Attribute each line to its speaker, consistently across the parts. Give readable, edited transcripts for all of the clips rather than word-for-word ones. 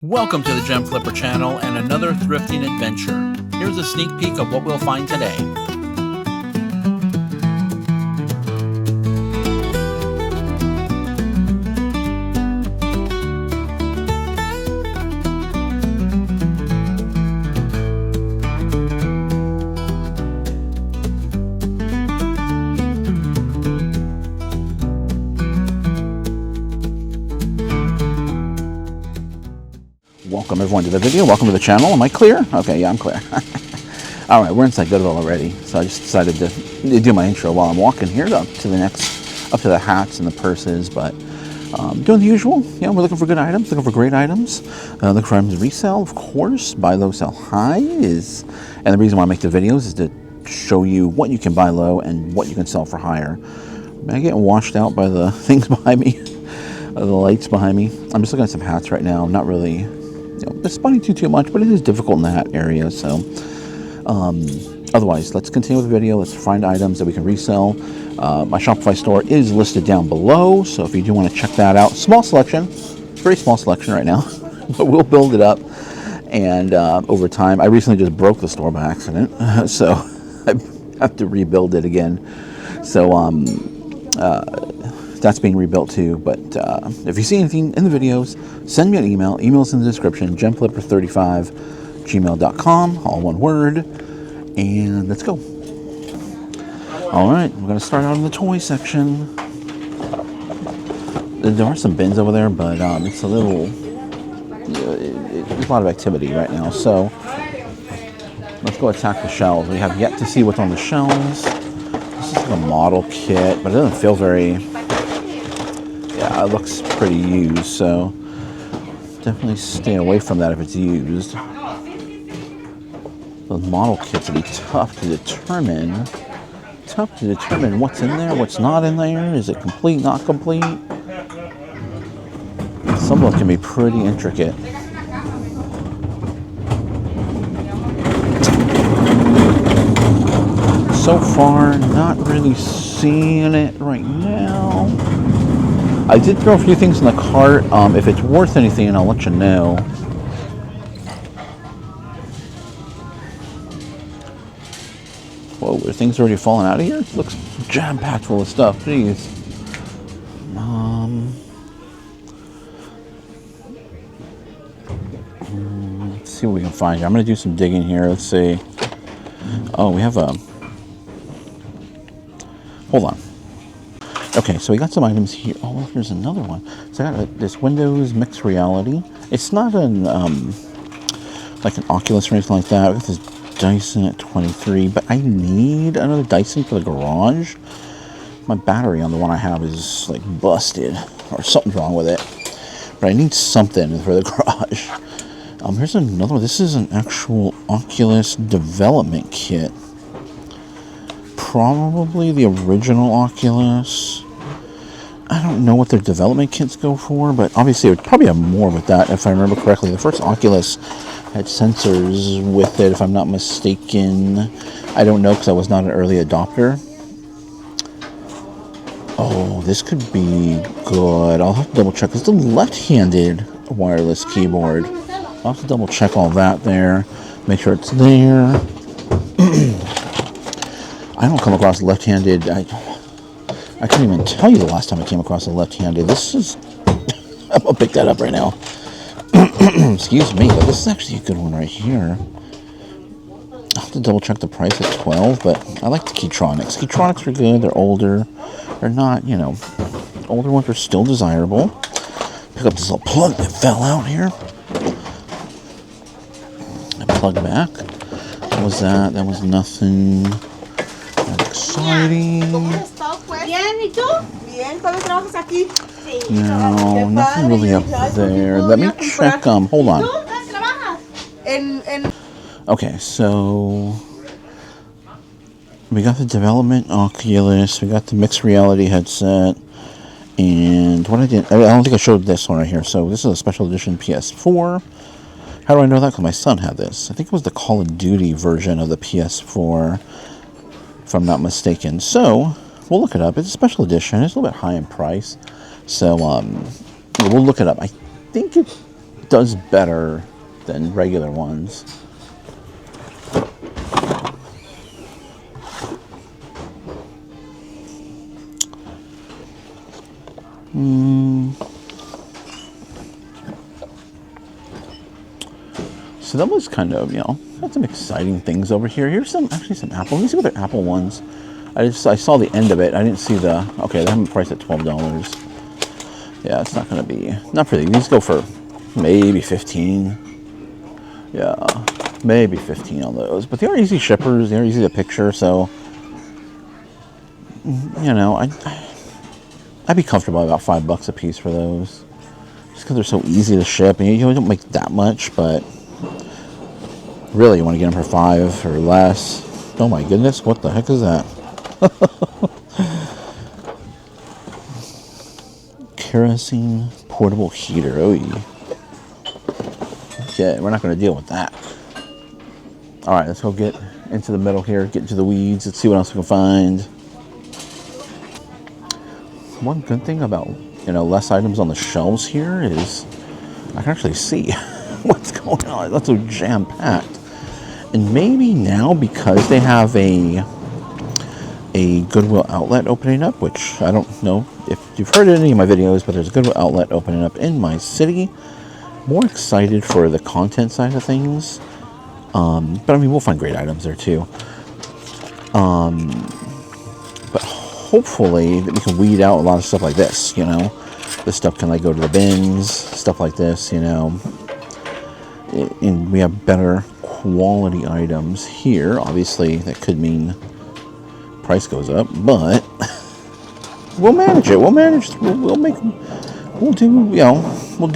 Speaker 1: Welcome to the Gem Flipper channel and another thrifting adventure. Here's a sneak peek of what we'll find today. Welcome everyone to the video. Welcome to the channel. Am I clear? Okay, yeah, I'm clear. All right, we're inside Goodwill already, so I just decided to do my intro while I'm walking here up to the hats and the purses. But doing the usual. Yeah, we're looking for good items, looking for great items, looking for items to resell, of course. Buy low, sell high is, and the reason why I make the videos is to show you what you can buy low and what you can sell for higher. Am I getting washed out by the things behind me, the lights behind me? I'm just looking at some hats right now. Not really. It's spotting too much, but it is difficult in that area. So otherwise, let's continue with the video. Let's find items that we can resell. My Shopify store is listed down below, so if you do want to check that out, small selection, very small selection right now, but we'll build it up. And over time, I recently just broke the store by accident, so I have to rebuild it again. So that's being rebuilt too. But if you see anything in the videos, send me an email. Email's in the description. gemflipper35@gmail.com, all one word. And let's go. All right, we're gonna start out in the toy section. There are some bins over there, but it's a little. There's a lot of activity right now. So let's go attack the shelves. We have yet to see what's on the shelves. This is like a model kit, but it doesn't feel very. Yeah, it looks pretty used, so definitely stay away from that if it's used. Those model kits will be tough to determine. What's in there, what's not in there. Is it complete, not complete? Some of them can be pretty intricate. So far, not really seeing it right now. I did throw a few things in the cart. If it's worth anything, I'll let you know. Whoa, are things already falling out of here? It looks jam-packed full of stuff. Jeez. Let's see what we can find here. I'm going to do some digging here. Let's see. Oh, we have a... Hold on. Okay, so we got some items here. Oh, there's another one. So I got this Windows mixed reality. It's not an like an Oculus or anything like that. I got this Dyson at 23, but I need another Dyson for the garage. My battery on the one I have is like busted, or something's wrong with it. But I need something for the garage. Here's another one. This is an actual Oculus development kit. Probably the original Oculus. I don't know what their development kits go for, but obviously it would probably have more with that if I remember correctly. The first Oculus had sensors with it, if I'm not mistaken. I don't know because I was not an early adopter. Oh, this could be good. I'll have to double check. It's the left-handed wireless keyboard. I'll have to double check all that there. Make sure it's there. I don't come across left-handed. I can't even tell you the last time I came across a left-handed. This is. I'm gonna pick that up right now. Excuse me, but this is actually a good one right here. I'll have to double check the price at 12, but I like the Keytronics. Keytronics are good. They're older. They're not, older ones are still desirable. Pick up this little plug that fell out here. I plug back. What was that? That was nothing. Exciting. No, nothing really up there. Let me check. Hold on. Okay, so we got the development Oculus. We got the mixed reality headset, and what I don't think I showed this one right here. So this is a special edition PS4. How do I know that? Because my son had this. I think it was the Call of Duty version of the PS4. If I'm not mistaken. So we'll look it up. It's a special edition. It's a little bit high in price. So we'll look it up. I think it does better than regular ones. So that was kind of, got some exciting things over here. Here's actually some Apple. Let me see what their Apple ones. I saw the end of it. I didn't see the, okay, they have them priced at $12. Yeah, it's not going to be, not for these. These go for maybe 15. Yeah, maybe 15 on those. But they are easy shippers. They're easy to picture. So, I'd be comfortable about $5 a piece for those. Just because they're so easy to ship. And you don't make that much, but really you want to get them for $5 or less. Oh my goodness, what the heck is that? Kerosene portable heater. Oh yeah. Okay, we're not going to deal with that. All right, let's go get into the middle here, get into the weeds. Let's see what else we can find. One good thing about, less items on the shelves here is I can actually see what's going on. That's so jam-packed. And maybe now, because they have a Goodwill outlet opening up, which I don't know if you've heard any of my videos, but there's a Goodwill outlet opening up in my city. More excited for the content side of things. But I mean, we'll find great items there too. But hopefully we can weed out a lot of stuff like this, This stuff can go to the bins, stuff like this, and we have better quality items here. Obviously, that could mean price goes up, but we'll manage it. We'll manage. We'll do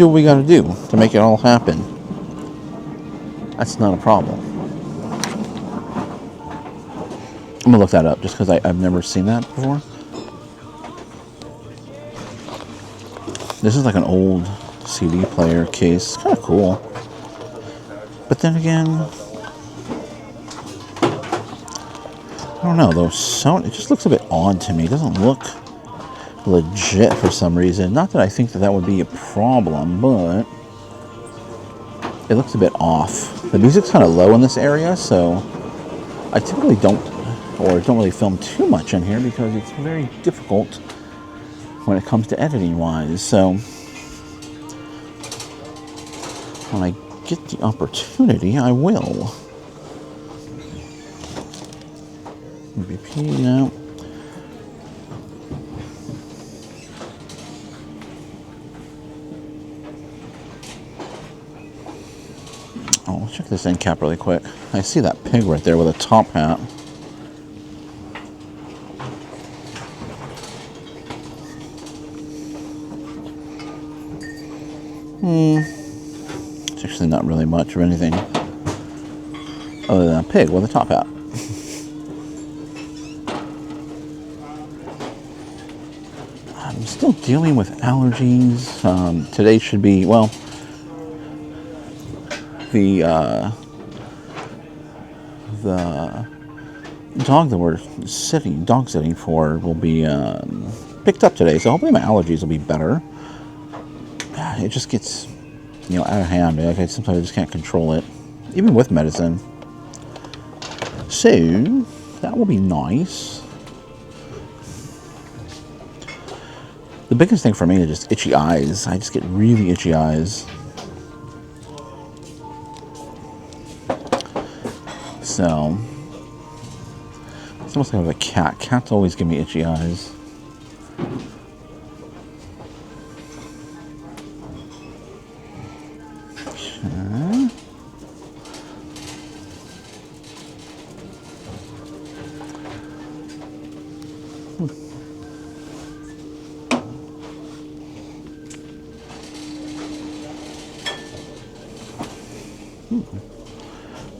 Speaker 1: what we got to do to make it all happen. That's not a problem. I'm gonna look that up just because I've never seen that before. This is like an old CD player case. It's kind of cool. But then again, I don't know though. It just looks a bit odd to me. It doesn't look legit for some reason. Not that I think that would be a problem, but it looks a bit off. The music's kind of low in this area, so I typically don't really film too much in here because it's very difficult when it comes to editing wise. So when I get the opportunity, I will. MVP now. Oh, let's check this end cap really quick. I see that pig right there with a top hat. It's actually not really much of anything other than a pig with a top hat. I'm still dealing with allergies. Today should be, well, the dog that we're dog sitting for will be picked up today, so hopefully my allergies will be better. It just gets, out of hand. Sometimes I just can't control it, even with medicine. So that will be nice. The biggest thing for me is just itchy eyes. I just get really itchy eyes. So it's almost like I have a cat. Cats always give me itchy eyes.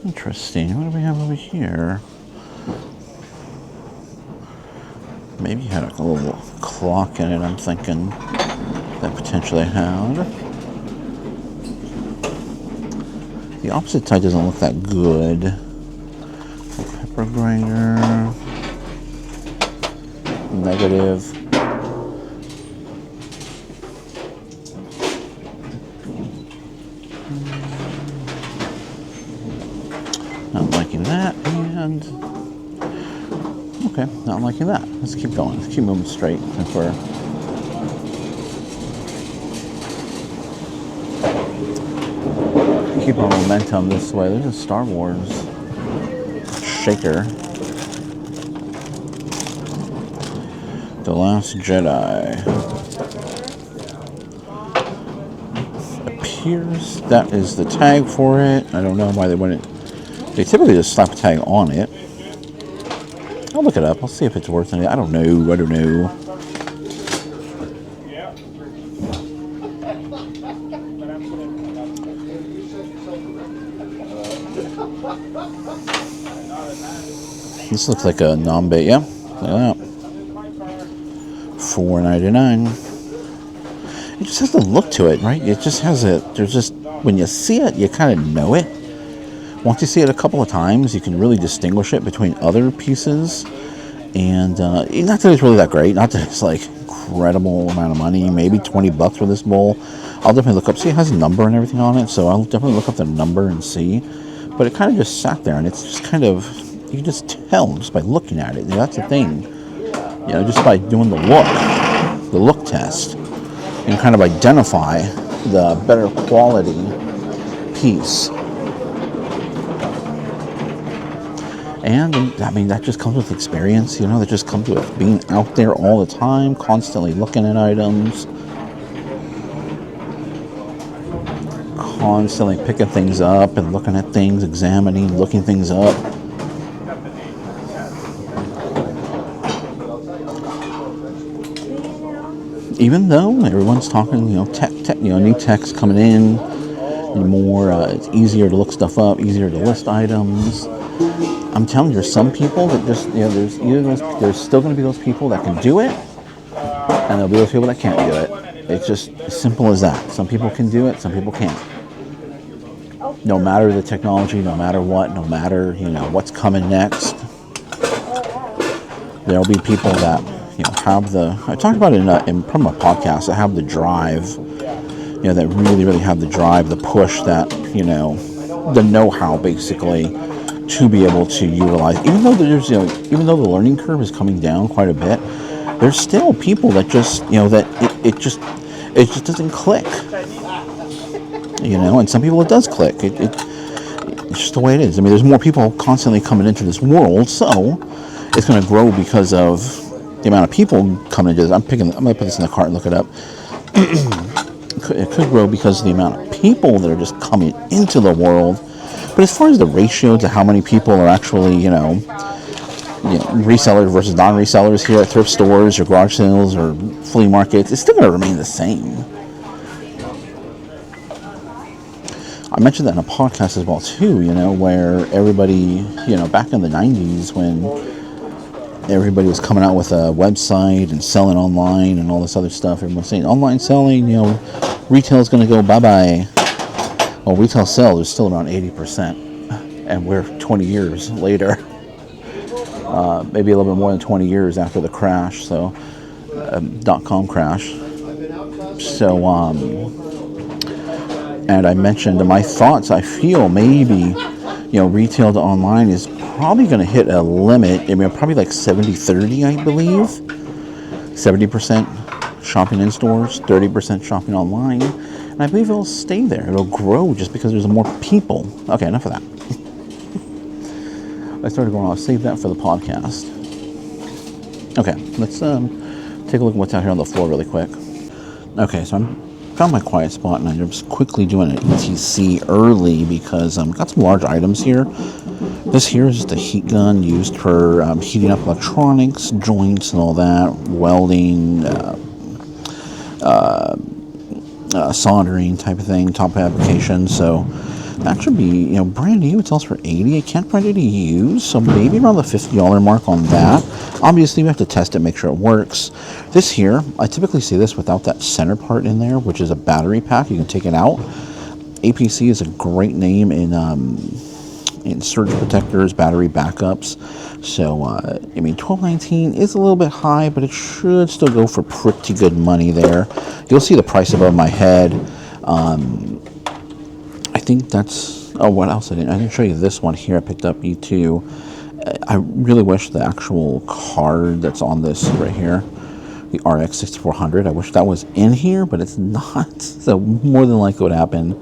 Speaker 1: Interesting. What do we have over here? Maybe had a little clock in it, I'm thinking, that potentially had. The opposite side doesn't look that good. Pepper grinder. Negative. And okay, not liking that. Let's keep going. Let's keep moving straight. If we're keep our momentum this way. There's a Star Wars shaker. The Last Jedi. Appears that is the tag for it. I don't know why they wouldn't. They typically just slap a tag on it. I'll look it up. I'll see if it's worth anything. I don't know. I don't know. This looks like a non-bait, yeah. Look at that. $4.99. It just has the look to it, right? It just has a. There's just when you see it, you kind of know it. Once you see it a couple of times, you can really distinguish it between other pieces. And not that it's really that great. Not that it's like incredible amount of money. Maybe $20 for this bowl. I'll definitely look up. See, it has a number and everything on it, so I'll definitely look up the number and see. But it kind of just sat there, and it's just kind of. You can just tell just by looking at it. You know, that's the thing. You know, just by doing the look test, you can kind of identify the better quality piece. And I mean, that just comes with experience. You know, that just comes with being out there all the time, constantly looking at items, constantly picking things up and looking at things, examining, looking things up. Even though everyone's talking, you know, tech, you know, new tech's coming in, and more, it's easier to look stuff up, easier to list items. I'm telling you, there's some people that just, you know, there's still going to be those people that can do it, and there'll be those people that can't do it. It's just as simple as that. Some people can do it, some people can't. No matter the technology, no matter what, no matter, you know, what's coming next, there'll be people that, you know, have the. I talked about it in from my podcast. That have the drive, you know, that really have the drive, the push, that, you know, the know-how basically to be able to utilize. Even though there's, you know, even though the learning curve is coming down quite a bit, there's still people that just, you know, that it just doesn't click. You know, and some people it does click. It's just the way it is. I mean, there's more people constantly coming into this world, so it's going to grow because of the amount of people coming into this. I'm going to put this in the cart and look it up. It could grow because of the amount of people that are just coming into the world. But as far as the ratio to how many people are actually, you know, resellers versus non-resellers here at thrift stores or garage sales or flea markets, it's still going to remain the same. I mentioned that in a podcast as well too, you know, where everybody, you know, back in the 90s when everybody was coming out with a website and selling online and all this other stuff, everyone was saying online selling, you know, retail is going to go bye-bye. Well, retail sales is still around 80%, and we're 20 years later, maybe a little bit more than 20 years after the crash, so .com crash. So, and I mentioned my thoughts. I feel maybe, you know, retail to online is probably going to hit a limit. I mean, probably like 70-30, I believe. 70% shopping in stores, 30% shopping online. And I believe it'll stay there. It'll grow just because there's more people. Okay, enough of that. I started going, I'll save that for the podcast. Okay, let's take a look at what's out here on the floor really quick. Okay, so I found my quiet spot, and I'm just quickly doing an ETC early because I've got some large items here. This here is just a heat gun used for heating up electronics, joints and all that, welding, soldering type of thing, top application. So that should be, you know, brand new. It sells for $80. I can't find any used, so maybe around the $50 mark on that. Obviously, we have to test it, make sure it works. This here, I typically see this without that center part in there, which is a battery pack. You can take it out. APC is a great name in surge protectors, battery backups. So, I mean, $12.19 is a little bit high, but it should still go for pretty good money there. You'll see the price above my head. I think that's, oh, what else I didn't show you this one here. I picked up E2. I really wish the actual card that's on this right here, the RX 6400, I wish that was in here, but it's not. So more than likely what happened,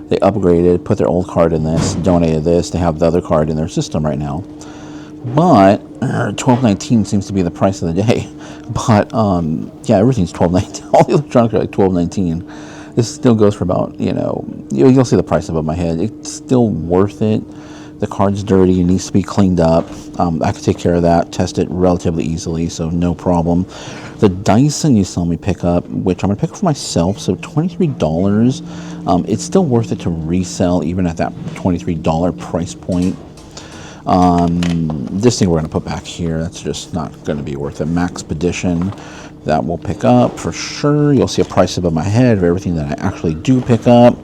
Speaker 1: they upgraded, put their old card in this, donated this. They have the other card in their system right now. But $12.19 seems to be the price of the day. But yeah, everything's $12.19. All the electronics are like $12.19. This still goes for about, you'll see the price above my head. It's still worth it. The card's dirty. It needs to be cleaned up. I can take care of that. Test it relatively easily, so no problem. The Dyson you saw me pick up, which I'm going to pick up for myself, so $23. It's still worth it to resell even at that $23 price point. This thing we're going to put back here. That's just not going to be worth it. Max Expedition, that will pick up for sure. You'll see a price above my head of everything that I actually do pick up.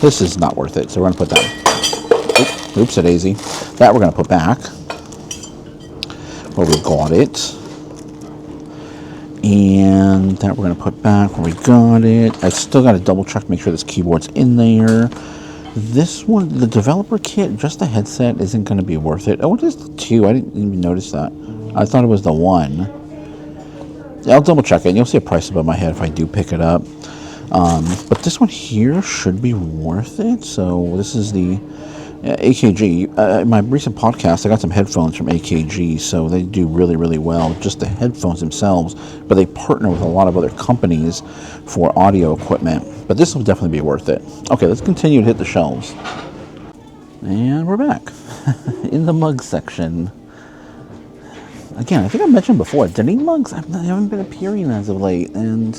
Speaker 1: This is not worth it, so we're going to put that. Oops, a daisy. That we're going to put back where we got it. And that we're going to put back where we got it. I still got to double check, make sure this keyboard's in there. This one, the developer kit, just the headset isn't going to be worth it. Oh, what is the 2? I didn't even notice that. I thought it was the 1. I'll double check it, and you'll see a price above my head if I do pick it up. But this one here should be worth it. So this is the AKG. In my recent podcast, I got some headphones from AKG, so they do really, really well. Just the headphones themselves, but they partner with a lot of other companies for audio equipment. But this will definitely be worth it. Okay, let's continue to hit the shelves. And we're back in the mug section. Again, I think I mentioned before, Denny mugs, I haven't been appearing as of late, and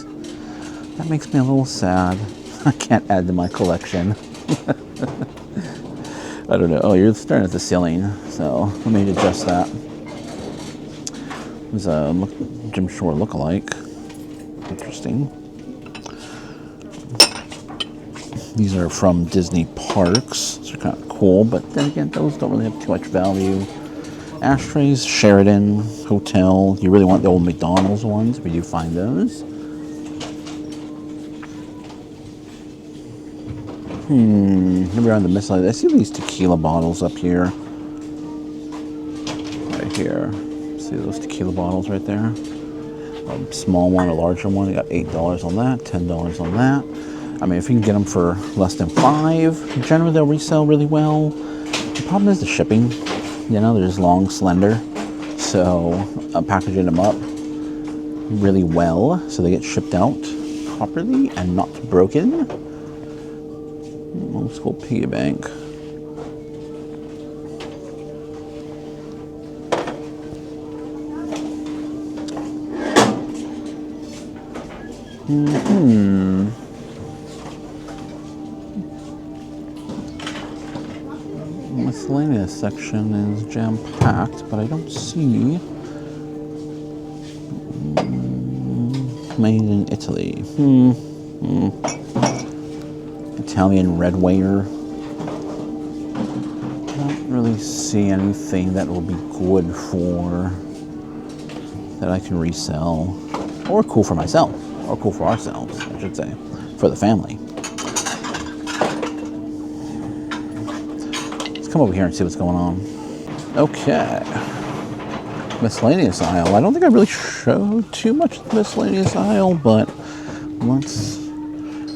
Speaker 1: that makes me a little sad. I can't add to my collection. I don't know. Oh, you're staring at the ceiling, so let me adjust that. There's a Jim Shore lookalike. Interesting. These are from Disney parks. These are kind of cool, but then again, those don't really have too much value. Ashtrays, Sheridan Hotel. You really want the old McDonald's ones? We do find those. Maybe around the miscellaneous. I see these tequila bottles up here. Right here. See those tequila bottles right there? A small one, a larger one. You got $8 on that, $10 on that. I mean, if you can get them for less than $5, generally they'll resell really well. The problem is the shipping. You know, they're just long, slender. So I'm packaging them up really well so they get shipped out properly and not broken. Old school piggy bank. Miscellaneous section is jam-packed, but I don't see made in Italy. Italian redware. I don't really see anything that will be good for that I can resell, or cool for myself, or cool for ourselves, I should say, for the family. Let's come over here and see what's going on. Okay, miscellaneous aisle. I don't think I really showed too much of the miscellaneous aisle, but let's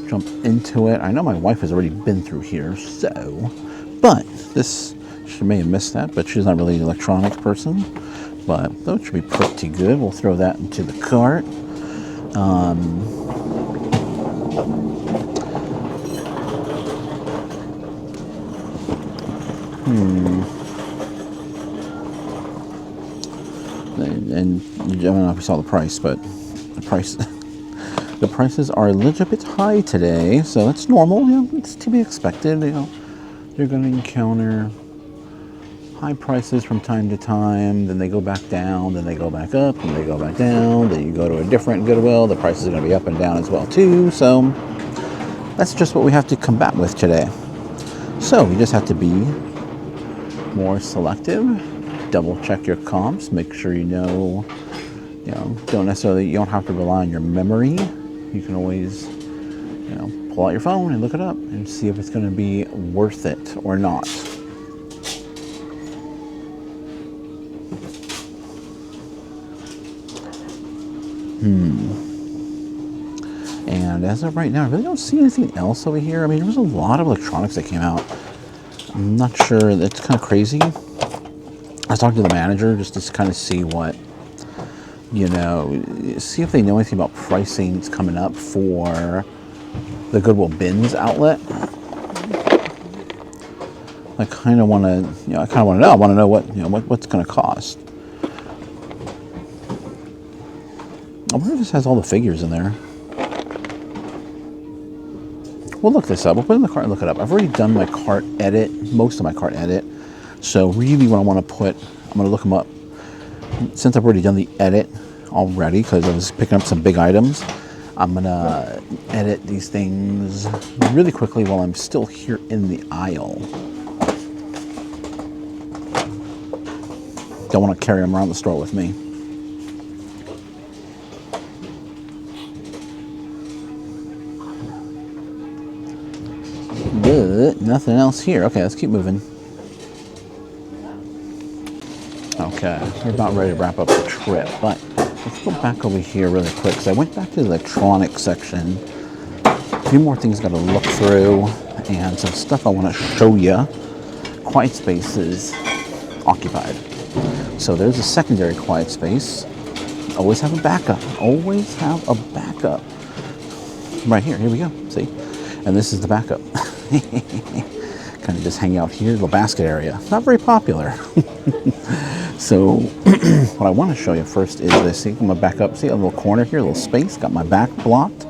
Speaker 1: jump into it. I know my wife has already been through here, so, but this, she may have missed that, but she's not really an electronics person, but that should be pretty good. We'll throw that into the cart. And I don't know if you saw the price, but the prices are a little bit high today, so that's normal. You know, it's to be expected. You know, you're going to encounter high prices from time to time. Then they go back down. Then they go back up. And they go back down. Then you go to a different Goodwill. The prices are going to be up and down as well too. So that's just what we have to combat with today. So we just have to be more selective. Double check your comps. Make sure you know. You know, you don't have to rely on your memory. You can always You know, pull out your phone and look it up and see if it's going to be worth it or not. And as of right now, I really don't see anything else over here. I mean, there was a lot of electronics that came out. I'm not sure. It's kind of crazy. I was talking to the manager just to kind of see what, you know, see if they know anything about pricing coming up for the Goodwill bins outlet. I kind of want to, you know, I want to know what, you know, what's going to cost. I wonder if this has all the figures in there. We'll look this up. We'll put it in the cart and look it up. I've already done my cart edit, most of my cart edit. So really what I want to put, I'm going to look them up. Since I've already done the edit already, because I was picking up some big items, I'm going to edit these things really quickly while I'm still here in the aisle. Don't want to carry them around the store with me. But nothing else here. Okay, let's keep moving. Okay, we're about ready to wrap up the trip, but let's go back over here really quick because I went back to the electronics section. A few more things got to look through and some stuff I want to show you. Quiet spaces occupied. So there's a secondary quiet space. Always have a backup. Always have a backup. Right here. Here we go. See? And this is the backup. Kind of just hang out here, the basket area. Not very popular. So what I want to show you first is this. See, I'm gonna back up. See a little corner here, a little space. Got my back blocked,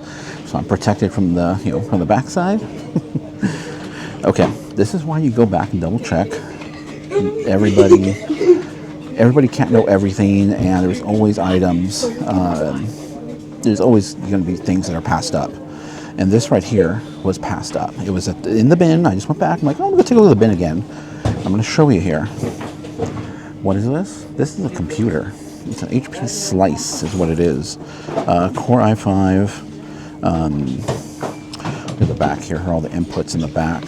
Speaker 1: so I'm protected from the, you know, from the back side. Okay, this is why you go back and double check. Everybody can't know everything, and there's always items. There's always going to be things that are passed up. And this right here was passed up. It was in the bin. I just went back. I'm like, oh, I'm going to take a look at the bin again. I'm going to show you here. What is this? This is a computer. It's an HP Slice is what it is. Core i5. Look at the back here. Here are all the inputs in the back.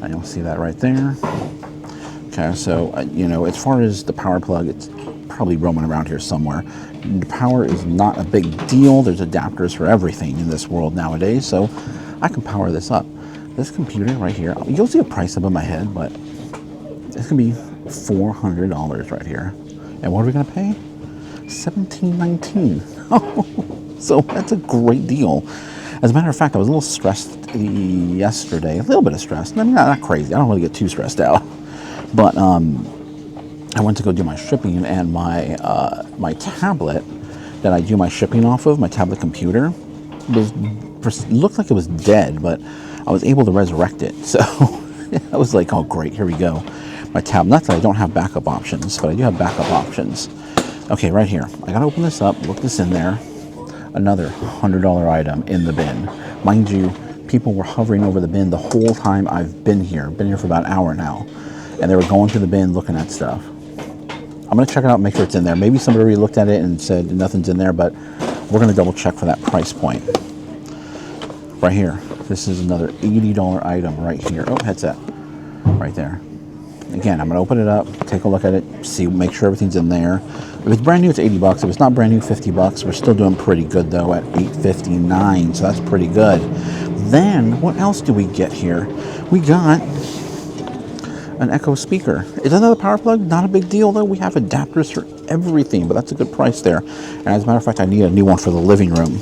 Speaker 1: And you'll see that right there. Okay, so, you know, as far as the power plug, it's probably roaming around here somewhere. The power is not a big deal. There's adapters for everything in this world nowadays, so I can power this up. This computer right here, you'll see a price above my head, but it's gonna be $400 right here. And what are we gonna pay? $17.19. So that's a great deal. As a matter of fact, I was a little stressed yesterday, a little bit of stress. I mean, not crazy. I don't really get too stressed out. But I went to go do my shipping, and my tablet that I do my shipping off of, my tablet computer, looked like it was dead, but I was able to resurrect it. So I was like, oh great, here we go. My tab, not that I don't have backup options, but I do have backup options. Okay, right here. I gotta open this up, look this in there. Another $100 item in the bin. Mind you, people were hovering over the bin the whole time I've been here. Been here for about an hour now. And they were going through the bin looking at stuff. I'm gonna check it out and make sure it's in there. Maybe somebody already looked at it and said nothing's in there, but we're gonna double check for that price point. Right here, this is another $80 item right here. Oh, headset, right there. Again, I'm gonna open it up, take a look at it, see, make sure everything's in there. If it's brand new, it's 80 bucks. If it's not brand new, 50 bucks. We're still doing pretty good though at $8.59, so that's pretty good. Then, what else do we get here? We got an Echo speaker. It's another power plug, not a big deal though. We have adapters for everything, but that's a good price there. And as a matter of fact, I need a new one for the living room.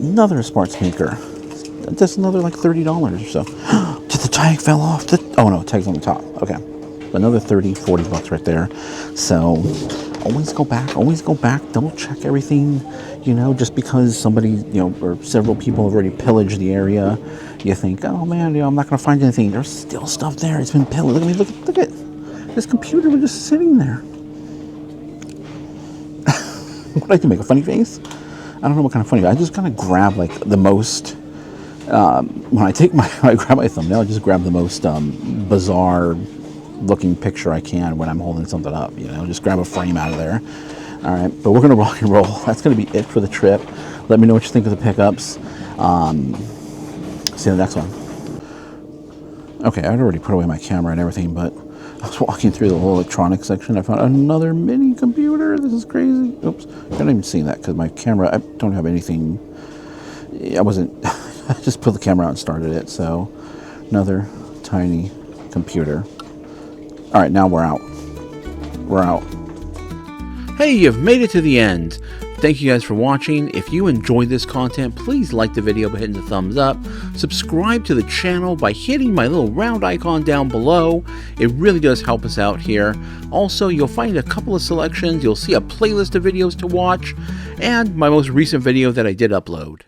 Speaker 1: Another smart speaker. That's another like $30 or so. Just the tag fell off. Oh no, tag's on the top. Okay. Another 30, 40 bucks right there. So always go back, double check everything, you know, just because somebody, you know, or several people have already pillaged the area, you think, oh man, you know, I'm not going to find anything. There's still stuff there. It's been pillaged. Look at this computer was just sitting there. What did I do, make a funny face? I don't know what kind of funny. I just kind of grab like the most, when I grab my thumbnail, I just grab the most bizarre looking picture I can when I'm holding something up, you know, just grab a frame out of there. All right, but we're gonna rock and roll. That's gonna be it for the trip. Let me know what you think of the pickups. See you in the next one. Okay, I'd already put away my camera and everything, but I was walking through the whole electronics section. I found another mini computer. This is crazy. Oops, I couldn't even see that because my camera, I don't have anything. I wasn't, I just put the camera out and started it. So another tiny computer. All right, now we're out. We're out. Hey, you've made it to the end. Thank you guys for watching. If you enjoyed this content, please like the video by hitting the thumbs up. Subscribe to the channel by hitting my little round icon down below. It really does help us out here. Also, you'll find a couple of selections. You'll see a playlist of videos to watch and my most recent video that I did upload.